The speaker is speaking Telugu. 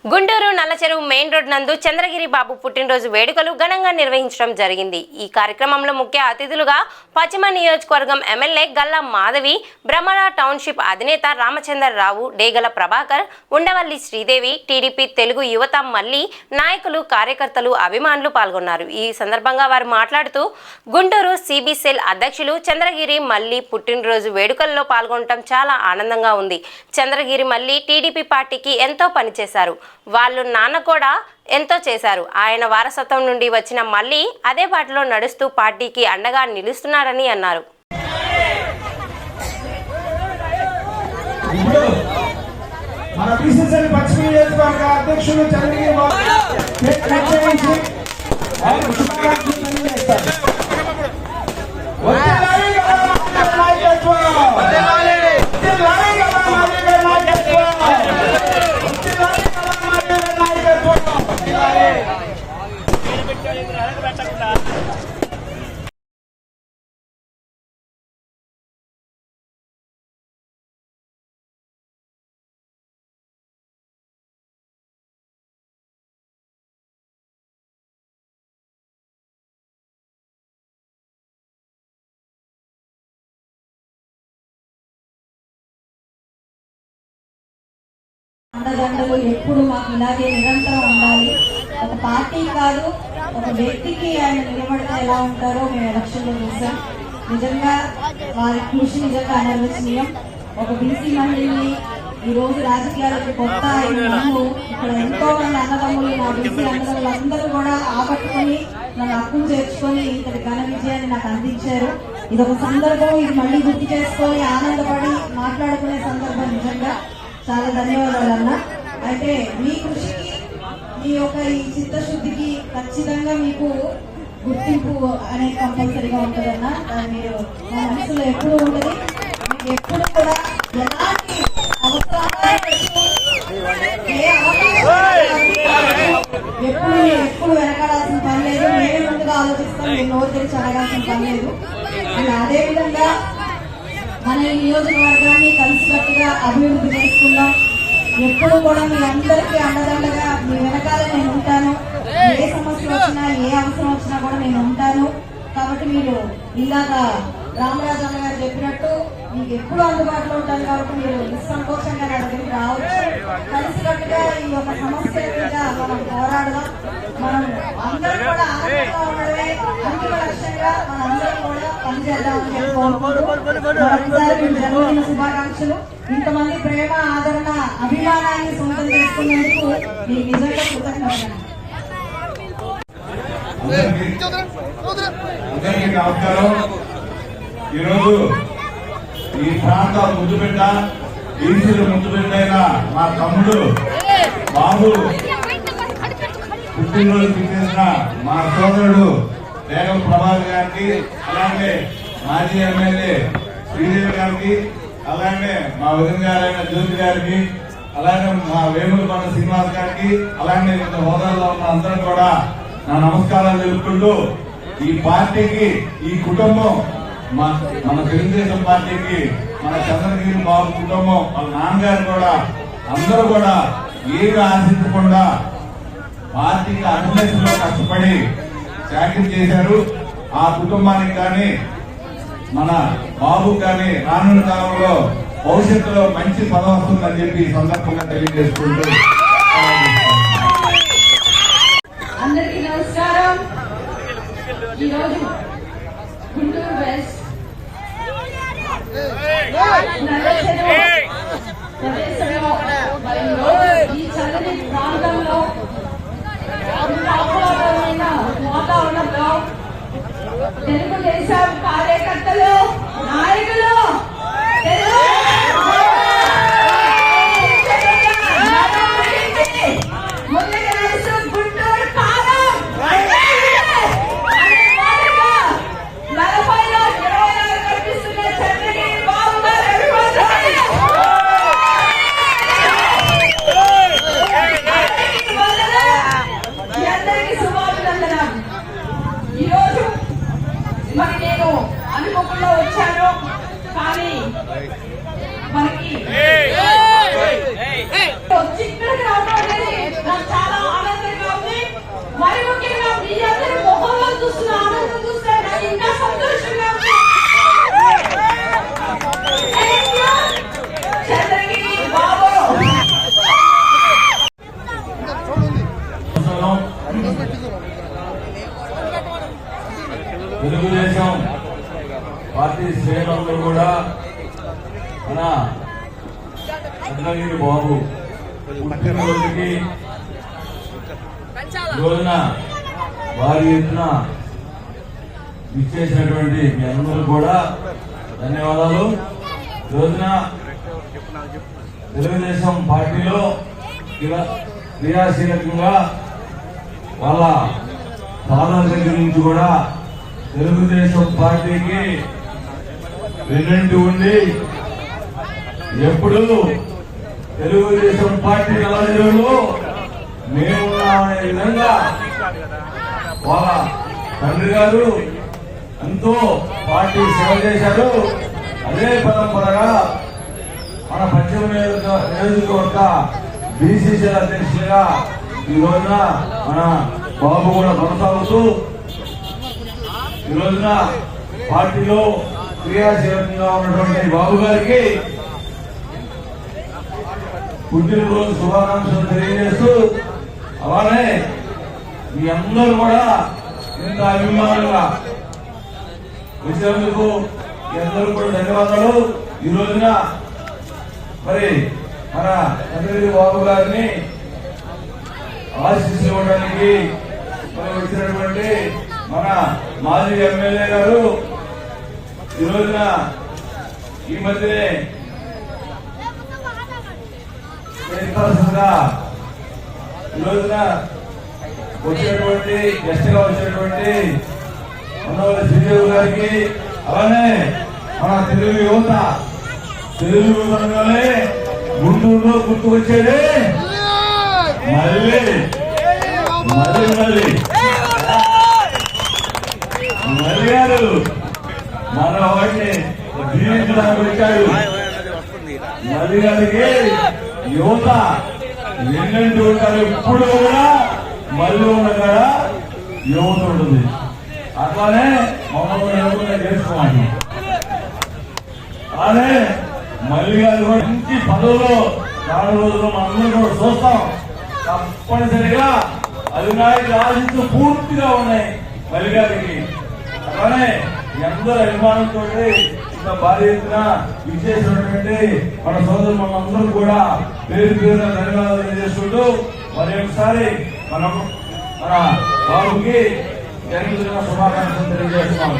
గుంటూరు నల్లచెరువు మెయిన్ రోడ్ నందు చంద్రగిరి బాబు పుట్టినరోజు వేడుకలు ఘనంగా నిర్వహించడం జరిగింది. ఈ కార్యక్రమంలో ముఖ్య అతిథులుగా పశ్చిమ నియోజకవర్గం ఎమ్మెల్యే గల్లా మాధవి, బ్రహ్మణ టౌన్షిప్ అధినేత రామచంద్రరావు, డేగల ప్రభాకర్, ఉండవల్లి శ్రీదేవి, టీడీపీ తెలుగు యువత మల్లి నాయకులు, కార్యకర్తలు, అభిమానులు పాల్గొన్నారు. ఈ సందర్భంగా వారు మాట్లాడుతూ గుంటూరు సిబి సెల్ అధ్యక్షులు చంద్రగిరి మల్లి పుట్టినరోజు వేడుకల్లో పాల్గొనడం చాలా ఆనందంగా ఉంది. చంద్రగిరి మల్లి టీడీపీ పార్టీకి ఎంతో పనిచేశారు. వాళ్ళు నాన్న కూడా ఎంతో చేశారు. ఆయన వారసత్వం నుండి వచ్చిన మళ్ళీ అదే బాటలో నడుస్తూ పార్టీకి అండగా నిలుస్తున్నారని అన్నారు. అండదండలు ఎప్పుడు మాకు ఇలాగే నిరంతరం ఉండాలి. ఒక పార్టీ కాదు, ఒక వ్యక్తికి ఆయన నిలబడితే ఎలా ఉంటారో మేము ఎలక్షన్లో చూసాం. నిజంగా వారి కృషి నిజంగా అనిర్వచనీయం. ఒక బీసీ మహిళని ఈ రోజు రాజకీయాలకు కొత్త ఇక్కడ ఎంతో మంది అన్నదమ్ములు, నా బీసీ అన్నదమ్ములు అందరూ కూడా ఆపట్టుకుని నన్ను హక్కును చేర్చుకొని ఇంతటి ఘన విజయాన్ని నాకు అందించారు. ఇది ఒక సందర్భం, ఇది మళ్ళీ గుర్తు చేసుకొని ఆనందపడి మాట్లాడుకునే సందర్భం. నిజంగా చాలా ధన్యవాదాలు అన్న. అయితే మీ కృషికి, మీ యొక్క ఈ చిత్తశుద్ధికి ఖచ్చితంగా మీకు గుర్తింపు అనేది కంపల్సరీగా ఉంటుందన్న. మీరు మా మనసులో ఎప్పుడు ఉంటుంది. మీకు ఎప్పుడు కూడా ఎలాంటి ఎప్పుడు వెనకాడాల్సిన పని లేదు. మేమే ముందుగా ఆలోచిస్తాం, మీరు నోరు తెరిచి అడగాల్సిన పని లేదు. అండ్ అదేవిధంగా మన ఈ నియోజకవర్గాన్ని కలిసికట్టుగా అభివృద్ధి చేసుకుందాం. ఎప్పుడు కూడా మీ అందరికీ అండదండగా మీ వెనకాల నేను ఉంటాను. ఏ సమస్య వచ్చినా, ఏ అవసరం వచ్చినా కూడా నేను ఉంటాను. కాబట్టి మీరు ఇందాక రామరాజు అన్న గారు చెప్పినట్టు మీకు ఎప్పుడు అందుబాటులో ఉంటాను. కాబట్టి మీరు నిస్సంకోచంగా నా దగ్గరికి రావచ్చు. కలిసికట్టుగా ఈ యొక్క సమస్యల మీద మనం పోరాడదాం. మనం అందరం కూడా ఆనందంగా ఉండడమే అంతిమ లక్ష్యంగా మన అందరం కూడా పనిచేద్దామని చెప్పి కోరుకుంటూ జన్మదిన శుభాకాంక్షలు. ఇంతమంది ప్రేమ, ఆదరణ, అభిమానాన్ని సొంతం చేసుకున్నందుకు మీకు నిజంగా కృతజ్ఞతలు. ఈరోజు ఈ ప్రాంత ముద్దుబిడ్డ, ఈసీలు ముద్దుబిడ్డ మా తమ్ముడు బాబు పుట్టినరోజు చేసిన మా సోదరుడు డేగల ప్రభాకర్ గారికి, అలాగే మాజీ ఎమ్మెల్యే శ్రీదేవి గారికి, అలాగే మా వదిన గారైన జ్యోతి గారికి, అలాగే మా వేములకొండ శ్రీనివాస్ గారికి, అలాగే హోదాల్లో ఉన్న అందరూ కూడా నా నమస్కారాలు తెలుపుకుంటూ, ఈ పార్టీకి, ఈ కుటుంబం, మన తెలుగుదేశం పార్టీకి, మన చంద్రగిరి బాబు కుటుంబం, వాళ్ళ నాన్నగారు కూడా అందరూ కూడా ఏమి ఆశించకుండా పార్టీకి అన్వేషణలో కష్టపడి చాకరీ చేశారు. ఆ కుటుంబానికి కానీ, మన బాబు కానీ రానున్న కాలంలో భవిష్యత్తులో మంచి పదవి వస్తుందని చెప్పి ఈ సందర్భంగా తెలియజేసుకుంటూ, అందరికీ నమస్కారం. ఈరోజు గుంటూరు వెస్ట్ ప్రదేశంలో ఈ చల్లని ప్రాంతంలో ఆహ్లాదమైన వాతావరణంలో తెలుగుదేశం కార్యకర్తలు, నాయకులు, ఈరోజు బాబు పుట్టినరోజుకి రోజున వారి ఎత్తున ఇచ్చేసినటువంటి మీ అందరూ కూడా ధన్యవాదాలు. రోజున తెలుగుదేశం పార్టీలో క్రియాశీలకంగా వాళ్ళ ఫాదర్ దగ్గర నుంచి కూడా తెలుగుదేశం పార్టీకి వెన్నంటి ఉండి ఎప్పుడు తెలుగుదేశం పార్టీ నలభైలో మేమున్నామనే విధంగా వాళ్ళ తండ్రి గారు ఎంతో పార్టీ సేవ చేశారు. అదే పరంపరగా మన పశ్చిమ నియోజకవర్గ బీసీసీ అధ్యక్షులుగా ఈ రోజున మన బాబు కూడా కొనసాగుతూ ఈ రోజున పార్టీలో క్రియాశీలంగా ఉన్నటువంటి బాబు గారికి పుట్టినరోజు శుభాకాంక్షలు తెలియజేస్తూ అలానే మీ అందరూ కూడా ఇంత అభిమానులుగా వచ్చినందుకు మీ అందరూ కూడా ధన్యవాదాలు. ఈ రోజున మరి మన చంద్రగిరి బాబు గారిని ఆశీస్సులు ఇవ్వడానికి మరి వచ్చినటువంటి మన మాజీ ఎమ్మెల్యే గారు ఈ రోజున ఈ మధ్యనే ఈ రోజున వచ్చినటువంటి గెస్ట్ గా వచ్చినటువంటి మనోహర్ శ్రీదేవి గారికి అలానే మన తెలుగు యువత గుంటూరులో గుర్తుకొచ్చేది మళ్ళీ గారు మన వాటిని జీవించడానికి వచ్చాడు. మళ్ళీ గారికి యువత ఎన్నంటూ ఉంటారు. ఎప్పుడు కూడా మళ్ళీ ఉన్న కాడ యువత ఉంటుంది. అట్లానే మమ్మల్ని చేసుకోవాలి. అలానే మళ్ళీ గారు కూడా మంచి పదవులో 4 రోజులు మనందరూ కూడా చూస్తాం. తప్పనిసరిగా అధినాయకుల ఆశిస్తూ పూర్తిగా ఉన్నాయి మళ్ళీ గారికి. అలానే అందరూ అభిమానంతో ఇంత భారీ ఎత్తున విచ్చేసినటువంటి మన సోదరు మనందరూ కూడా పేరు పేరున ధన్యవాదాలు తెలియజేసుకుంటూ మరి ఒకసారి మన బాబుకి జన్మదిన శుభాకాంక్షలు తెలియజేస్తున్నాం.